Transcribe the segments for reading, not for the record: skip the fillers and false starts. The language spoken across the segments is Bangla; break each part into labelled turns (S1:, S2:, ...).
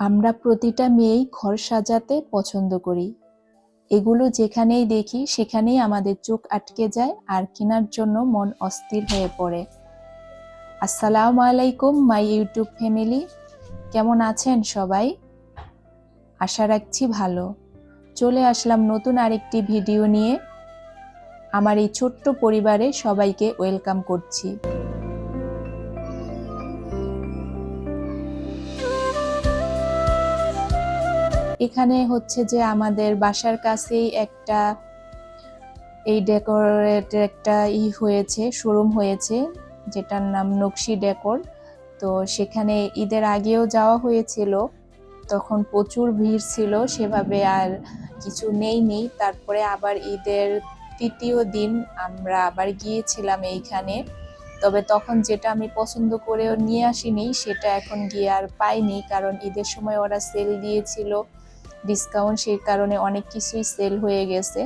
S1: আমরা প্রতিটা মেয়েই ঘর সাজাতে পছন্দ করি। এগুলো যেখানেই দেখি সেখানেই আমাদের চোখ আটকে যায় আর কেনার জন্য মন অস্থির হয়ে পড়ে। আসসালামু আলাইকুম মাই ইউটিউব ফ্যামিলি, কেমন আছেন সবাই? আশা রাখছি ভালো। চলে আসলাম নতুন আরেকটি ভিডিও নিয়ে। আমার এই ছোট্ট পরিবারে সবাইকে ওয়েলকাম করছি। এখানে হচ্ছে যে আমাদের বাসার কাছেই এই ডেকোরেটের একটা হয়েছে, শোরুম হয়েছে, যেটার নাম নকশি ডেকোর। তো সেখানে ঈদের আগেও যাওয়া হয়েছিল, তখন প্রচুর ভিড় ছিল, সেভাবে আর কিছু নেই। তারপরে আবার ঈদের তৃতীয় দিন আমরা আবার গিয়েছিলাম এইখানে। তবে তখন যেটা আমি পছন্দ করে নিয়ে আসিনি সেটা এখন গিয়ে আর পাইনি, কারণ ঈদের সময় ওরা সেল দিয়েছিল ডিসকাউন্ট, সেই কারণে অনেক কিছুই সেল হয়ে গেছে।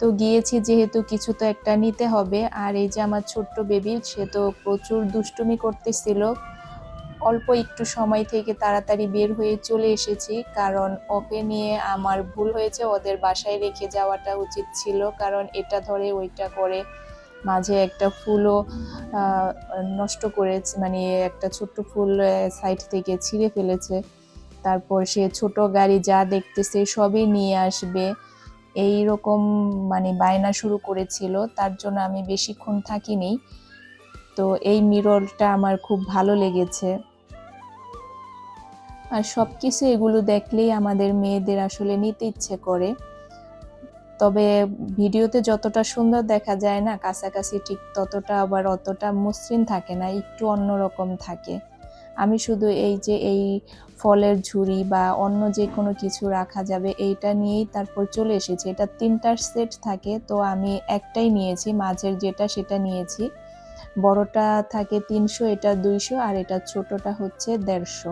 S1: তো গিয়েছি যেহেতু কিছু তো একটা নিতে হবে। আর এই যে আমার ছোট্ট বেবি, সে তো প্রচুর দুষ্টুমি করতেছিল। অল্প একটু সময় থেকে তাড়াতাড়ি বের হয়ে চলে এসেছি, কারণ ওকে নিয়ে আমার ভুল হয়েছে। ওদের বাসায় রেখে যাওয়াটা উচিত ছিল, কারণ এটা ধরে ওইটা করে, মাঝে একটা ফুলও নষ্ট করেছে, মানে একটা ছোট্ট ফুল সাইড থেকে ছিঁড়ে ফেলেছে। তারপর সে ছোট গাড়ি যা দেখতেছে সবই নিয়ে আসবে, এই রকম মানে বায়না শুরু করেছিল। তার জন্য আমি বেশিক্ষণ থাকিনি। তো এই মিররটা আমার খুব ভালো লেগেছে। আর সবকিছু এগুলো দেখলেই আমাদের মেয়েদের আসলে নিতে ইচ্ছে করে। তবে ভিডিওতে যতটা সুন্দর দেখা যায় না, কাছাকাছি ঠিক ততটা আবার অতটা মসৃণ থাকে না, একটু অন্যরকম থাকে। আমি শুধু এই যে এই ফলের ঝুড়ি বা অন্য যে কোনো কিছু রাখা যাবে এইটা নিয়েই তারপর চলে এসেছি। এটা 3টার সেট থাকে, তো আমি একটাই নিয়েছি, মাঝের যেটা সেটা নিয়েছি। বড়টা থাকে 300, এটা 200, আর এটা ছোটটা হচ্ছে 150।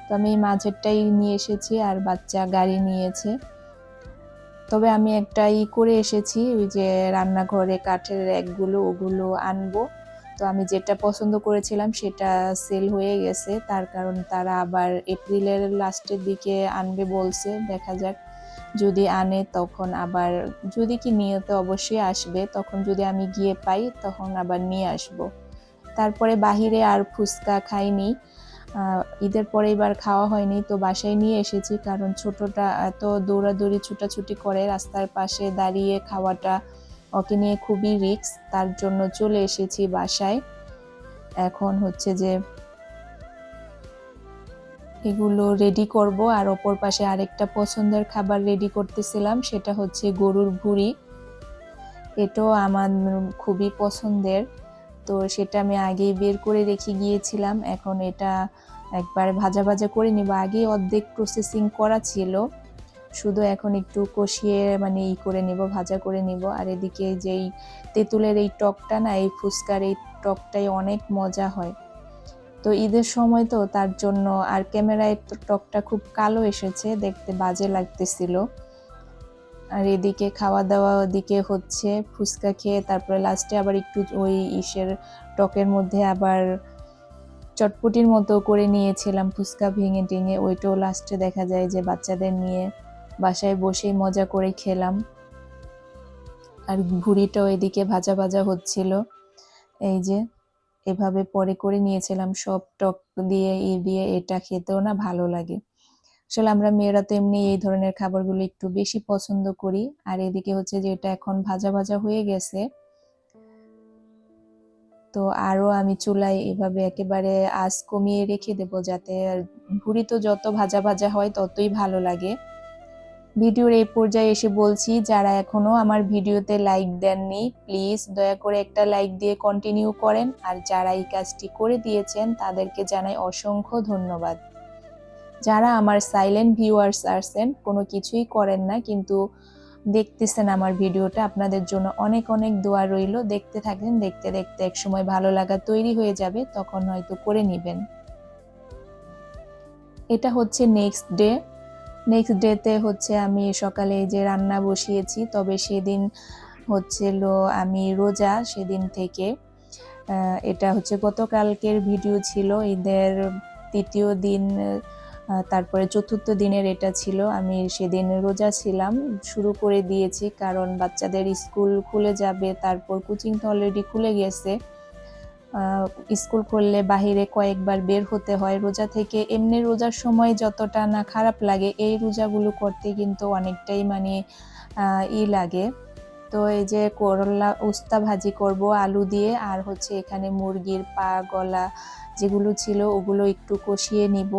S1: তো আমি মাঝেরটাই নিয়ে এসেছি, আর বাচ্চা গাড়ি নিয়েছে। তবে আমি একটা করে এসেছি, ওই যে রান্নাঘরে কাঠের র্যাকগুলো, ওগুলো আনবো। তো আমি যেটা পছন্দ করেছিলাম সেটা সেল হয়ে গেছে, তার কারণ তারা আবার এপ্রিলের লাস্টের দিকে আনবে বলছে। দেখা যাক, যদি আনে তখন আবার, যদি কি নিয়ে তো অবশ্যই আসবে, তখন যদি আমি গিয়ে পাই তখন আবার নিয়ে আসব। তারপরে বাহিরে আর ফুচকা খাইনি, ঈদের পরে এবার খাওয়া হয়নি, তো বাসায় নিয়ে এসেছি, কারণ ছোটটা এত দৌড়াদৌড়ি ছুটাছুটি করে, রাস্তার পাশে দাঁড়িয়ে খাওয়াটা ওকে নিয়ে খুবই রিস্ক। তার জন্য চলে এসেছি বাসায়। এখন হচ্ছে যে এগুলো রেডি করব, আর অপর পাশে আরেকটা পছন্দের খাবার রেডি করতেছিলাম, সেটা হচ্ছে গরুর ভুঁড়ি। এটাও আমার খুবই পছন্দের, তো সেটা আমি আগেই বের করে রেখে গিয়েছিলাম। এখন এটা একবার ভাজা ভাজা করে নিব, আগেই অর্ধেক প্রসেসিং করা ছিল, শুধু এখন একটু কষিয়ে মানে করে নিব, ভাজা করে নিব। আর এদিকে যেই তেঁতুলের এই টকটা না, এই ফুচকার এই টকটাই অনেক মজা হয়। তো ঈদের সময় তো তার জন্য, আর ক্যামেরায় টকটা খুব কালো এসেছে, দেখতে বাজে লাগতেছিল। আর এদিকে খাওয়া দাওয়া, ওদিকে হচ্ছে ফুচকা খেয়ে তারপরে লাস্টে আবার একটু ওই টকের মধ্যে আবার চটপটির মতো করে নিয়েছিলাম, ফুচকা ভেঙে টেঙে, ওইটাও লাস্টে দেখা যায় যে বাচ্চাদের নিয়ে বাসায় বসেই মজা করে খেলাম। আর ভুড়িটাও এদিকে ভাজা ভাজা হচ্ছিল, এই যে এভাবে পরে করে নিয়েছিলাম সব টক দিয়ে দিয়ে। এটা খেতেও না ভালো লাগে। আসলে আমরা মেয়েরা তো এমনি এই ধরনের খাবারগুলো একটু বেশি পছন্দ করি। আর এদিকে হচ্ছে যে এটা এখন ভাজা ভাজা হয়ে গেছে, তো আরো আমি চুলায় এভাবে একেবারে আঁচ কমিয়ে রেখে দেব, যাতে ভুড়ি তো যত ভাজা ভাজা হয় ততই ভালো লাগে। ভিডিওর এই পর্যায়ে এসে বলছি, যারা এখনো আমার ভিডিওতে লাইক দেননি, প্লিজ দয়া করে একটা লাইক দিয়ে কন্টিনিউ করেন। আর যারা এই কাজটি করে দিয়েছেন তাদেরকে জানাই অসংখ্য ধন্যবাদ। যারা আমার সাইলেন্ট ভিউয়ার্স আছেন, কোনো কিছুই করেন না কিন্তু দেখতেছেন আমার ভিডিওটা, আপনাদের জন্য অনেক অনেক দোয়া রইল। দেখতে থাকেন, দেখতে দেখতে একসময় ভালো লাগা তৈরি হয়ে যাবে, তখন হয়তো করে নেবেন। এটা হচ্ছে নেক্সট ডেতে হচ্ছে আমি সকালে যে রান্না বসিয়েছি, তবে সেদিন হচ্ছিল আমি রোজা, সেদিন থেকে। এটা হচ্ছে গতকালকের ভিডিও ছিল, ঈদের তৃতীয় দিন তারপরে চতুর্থ দিনের এটা ছিল, আমি সেদিন রোজা ছিলাম, শুরু করে দিয়েছি কারণ বাচ্চাদের স্কুল খুলে যাবে, তারপর কোচিং তো অলরেডি খুলে গেছে। স্কুল খুললে বাহিরে কয়েকবার বের হতে হয় রোজা থেকে। এমনি রোজার সময় যতটা না খারাপ লাগে, এই রোজাগুলো করতে কিন্তু অনেকটাই মানে লাগে। তো এই যে করলা উস্তা ভাজি করব আলু দিয়ে, আর হচ্ছে এখানে মুরগির পা গলা যেগুলো ছিল ওগুলো একটু কষিয়ে নিব।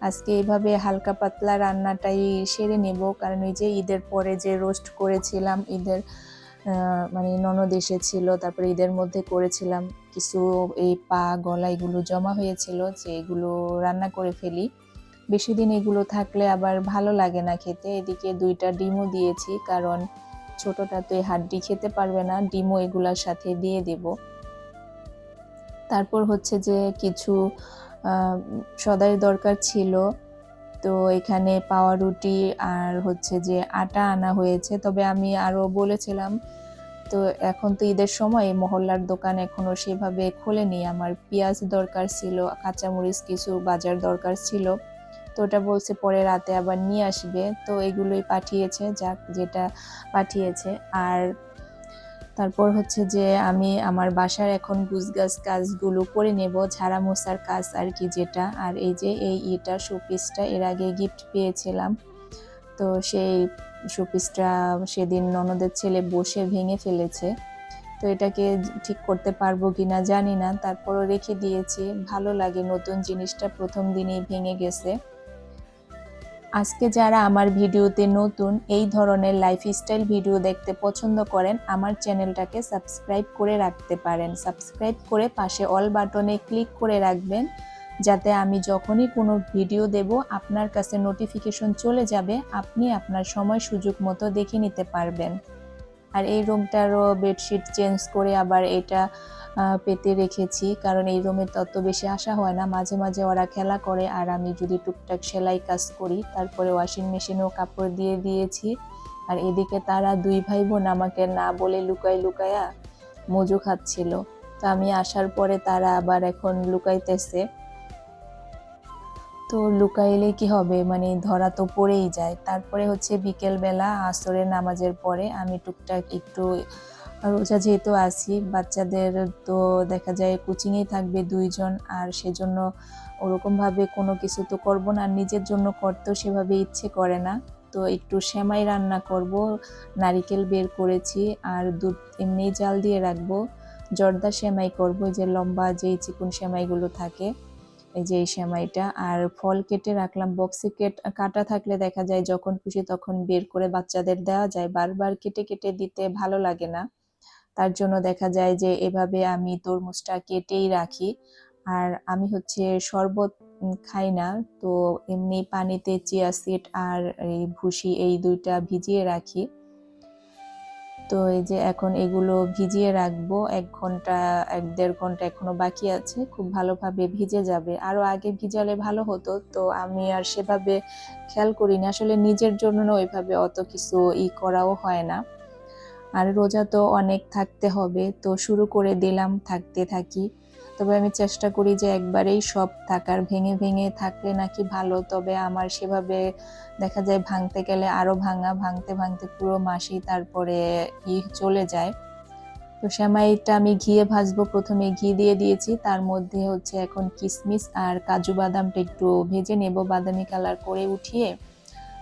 S1: আজকে এইভাবে হালকা পাতলা রান্নাটাই সেরে নেব, কারণ ওই যে ঈদের পরে যে রোস্ট করেছিলাম, ঈদের মানে ননদ এসেছিল, তারপরে ঈদের মধ্যে করেছিলাম কিছু, এই পা গলা এগুলো জমা হয়েছিল, যে এগুলো রান্না করে ফেলি। বেশি দিন এগুলো থাকলে আবার ভালো লাগে না খেতে। এদিকে 2টা ডিমও দিয়েছি, কারণ ছোটটা তো এই হাড্ডি খেতে পারবে না, ডিমও এগুলার সাথে দিয়ে দেব। তারপর হচ্ছে যে কিছু সদাই দরকার ছিল, তো এখানে পাউরুটি আর হচ্ছে যে আটা আনা হয়েছে। তবে আমি আরো বলেছিলাম, তো এখন তো ঈদের সময় মহল্লার দোকান এখনো সেভাবে খোলেনি, আমার পেঁয়াজ দরকার ছিল, কাঁচামরিচ কিছু বাজার দরকার ছিল, তো ওটা বলছে পরে রাতে আবার নিয়ে আসবে, তো এগুলোই পাঠিয়েছে, যাক যেটা পাঠিয়েছে। আর তারপর হচ্ছে যে আমি আমার বাসার এখন গুছগাছ কাজগুলো করে নেব, ঝাড়া মোছার কাজ আর কি যেটা। আর এই যে এটা শোপিসটা এর আগে গিফট পেয়েছিলাম, তো সেই শোপিসটা সেদিন ননদের ছেলে বসে ভেঙে ফেলেছে, তো এটাকে ঠিক করতে পারবো কিনা জানি না, তারপরও রেখে দিয়েছি। ভালো লাগে, নতুন জিনিসটা প্রথম দিনেই ভেঙে গেছে। আজকে যারা আমার ভিডিওতে নতুন, এই ধরনের লাইফস্টাইল ভিডিও দেখতে পছন্দ করেন, আমার চ্যানেলটাকে সাবস্ক্রাইব করে রাখতে পারেন। সাবস্ক্রাইব করে পাশে অল বাটনে ক্লিক করে রাখবেন, যাতে আমি যখনই কোনো ভিডিও দেব আপনার কাছে নোটিফিকেশন চলে যাবে, আপনি আপনার সময় সুযোগ মতো দেখে নিতে পারবেন। আর এই রুমটারও বেডশিট চেঞ্জ করে আবার এটা পেতে রেখেছি, কারণ এই রুমে তত বেশি আসা হয় না, মাঝে মাঝে ওরা খেলা করে আর আমি যদি টুকটাক সেলাই কাজ করি। তারপরে ওয়াশিং মেশিনেও কাপড় দিয়ে দিয়েছি। আর এদিকে তারা 2 ভাই বোন আমাকে না বলে লুকায়া মজু খাচ্ছিল, তো আমি আসার পরে তারা আবার এখন লুকাইতেছে। তো লুকাইলে কি হবে, মানে ধরা তো পড়েই যায়। তারপরে হচ্ছে বিকেল বেলা আসরের নামাজের পরে আমি টুকটাক একটু, রোজা যেহেতু আছি, বাচ্চাদের তো দেখা যায় কোচিংয়েই থাকবে 2 জন, আর সেজন্য ওরকমভাবে কোনো কিছু তো করব না, নিজের জন্য করতেও সেভাবে ইচ্ছে করে না। তো একটু সেমাই রান্না করব, নারিকেল বের করেছি আর দুধ এমনিই জাল দিয়ে রাখবো। জর্দা সেমাই করব, যে লম্বা যেই চিকন সেমাইগুলো থাকে, এই যে এই সেমাইটা। আর ফল কেটে রাখলাম, বক্সে কাটা থাকলে দেখা যায় যখন খুশি তখন বের করে বাচ্চাদের দেওয়া যায়, বারবার কেটে কেটে দিতে ভালো লাগে না, তার জন্য দেখা যায় যে এভাবে আমি তরমুজটা কেটেই রাখি। আর আমি হচ্ছে শরবত খাই না, তো এমনি পানিতে চিয়া সিড আর এই ভুসি এই 2টা ভিজিয়ে রাখি। তো এই যে এখন এগুলো ভিজিয়ে রাখবো 1 ঘন্টা, 1-1.5 ঘন্টা এখনো বাকি আছে, খুব ভালোভাবে ভিজে যাবে। আরো আগে ভিজালে ভালো হতো, তো আমি আর সেভাবে খেয়াল করিনি, আসলে নিজের জন্য ওইভাবে অত কিছু করাও হয় না। আর রোজা তো অনেক থাকতে হবে, তো শুরু করে দিলাম, থাকতে থাকি। তবে আমি চেষ্টা করি যে একবারেই সব থাকার, ভেঙে ভেঙে থাকলে নাকি ভালো, তবে আমার সেভাবে দেখা যায় ভাঙতে গেলে আরো ভাঙতে ভাঙতে পুরো মাসই তারপরে চলে যায়। তো সেমাইটা আমি ঘিয়ে ভাজবো, প্রথমে ঘি দিয়ে দিয়েছি, তার মধ্যে হচ্ছে এখন কিশমিশ আর কাজু বাদামটা একটু ভেজে নেব, বাদামি কালার করে উঠিয়ে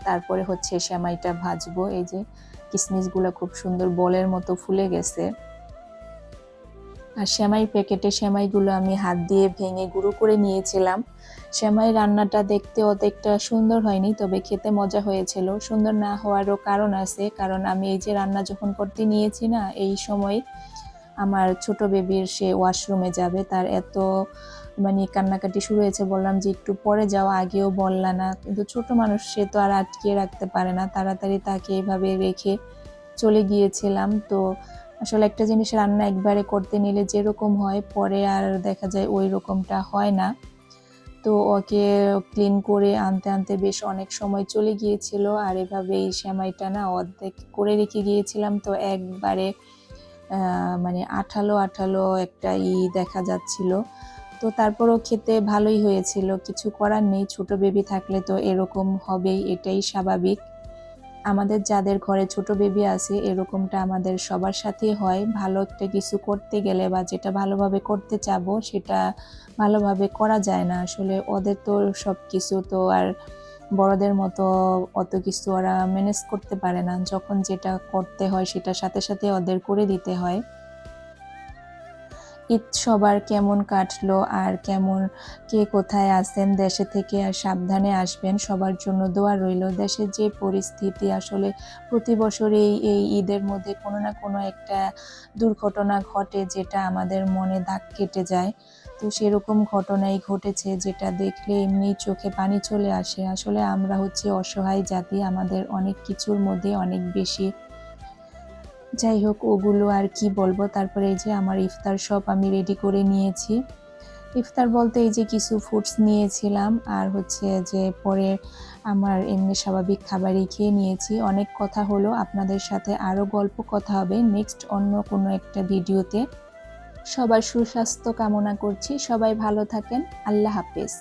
S1: তারপরে হচ্ছে সেমাইটা ভাজবো। এই যে কিশমিশগুলো খুব সুন্দর বলের মতো ফুলে গেছে। আর সেমাই প্যাকেটে সেমাইগুলো আমি হাত দিয়ে ভেঙে গুঁড়ো করে নিয়েছিলাম। সেমাই রান্নাটা দেখতে অতটা সুন্দর হয়নি, তবে খেতে মজা হয়েছিল। সুন্দর না হওয়ারও কারণ আছে, কারণ আমি এই যে রান্না যখন করতে নিয়েছি না, এই সময় আমার ছোট বেবির সে ওয়াশরুমে যাবে, তার এত মানে কান্নাকাটি শুরু হয়েছে, বললাম যে একটু পরে যাও, আগেও বললা না, কিন্তু ছোট মানুষ সে তো আর আটকিয়ে রাখতে পারে না, তাড়াতাড়ি তাকে এইভাবে রেখে চলে গিয়েছিলাম। তো আসলে একটা জিনিস রান্না একবারে করতে নিলে যেরকম হয়, পরে আর দেখা যায় ওই রকমটা হয় না। তো ওকে ক্লিন করে আনতে আনতে বেশ অনেক সময় চলে গিয়েছিল, আর এভাবে এই সেমাইটা না অর্ধেক করে রেখে গিয়েছিলাম, তো একবারে মানে আঠালো আঠালো একটা দেখা যাচ্ছিল। তো তারপরও খেতে ভালোই হয়েছিল, কিছু করার নেই, ছোট বেবি থাকলে তো এরকম হবেই, এটাই স্বাভাবিক। আমাদের যাদের ঘরে ছোট বেবি আছে এরকমটা আমাদের সবার সাথেই হয়। ভালো একটা কিছু করতে গেলে বা যেটা ভালোভাবে করতে চাবো সেটা ভালোভাবে করা যায় না। আসলে ওদের তো সব কিছু তো আর বড়দের মতো অত কিছু ওরা ম্যানেজ করতে পারে না। যখন যেটা করতে হয় সেটা সাথে সাথে ওদের করে দিতে হয়। ঈদ সবার কেমন কাটলো আর কে কোথায় আছেন, দেশে থেকে আর সাবধানে আসবেন, সবার জন্য দোয়া রইল। দেশের যে পরিস্থিতি আসলে প্রতি বছরেই এই ঈদের মধ্যে কোনো না কোনো একটা দুর্ঘটনা ঘটে যেটা আমাদের মনে দাগ কেটে যায়। তো সেরকম ঘটনাই ঘটেছে যেটা দেখলে এমনি চোখে পানি চলে আসে। আসলে আমরা হচ্ছে অসহায় জাতি, আমাদের অনেক কিছুর মধ্যে অনেক বেশি, যাই হোক ওগুলো আর কি বলবো। তারপরে এই যে আমার ইফতার সব আমি রেডি করে নিয়েছি। ইফতার বলতে এই যে কিছু ফ্রুটস নিয়েছিলাম আর হচ্ছে যে পরে আমার এমনি স্বাভাবিক খাবারই খেয়ে নিয়েছি। অনেক কথা হলো, আপনাদের সাথে আরও গল্প কথা হবে নেক্সট অন্য কোনো একটা ভিডিওতে। সবার সুস্বাস্থ্য কামনা করছি, সবাই ভালো থাকেন, আল্লাহ হাফেজ।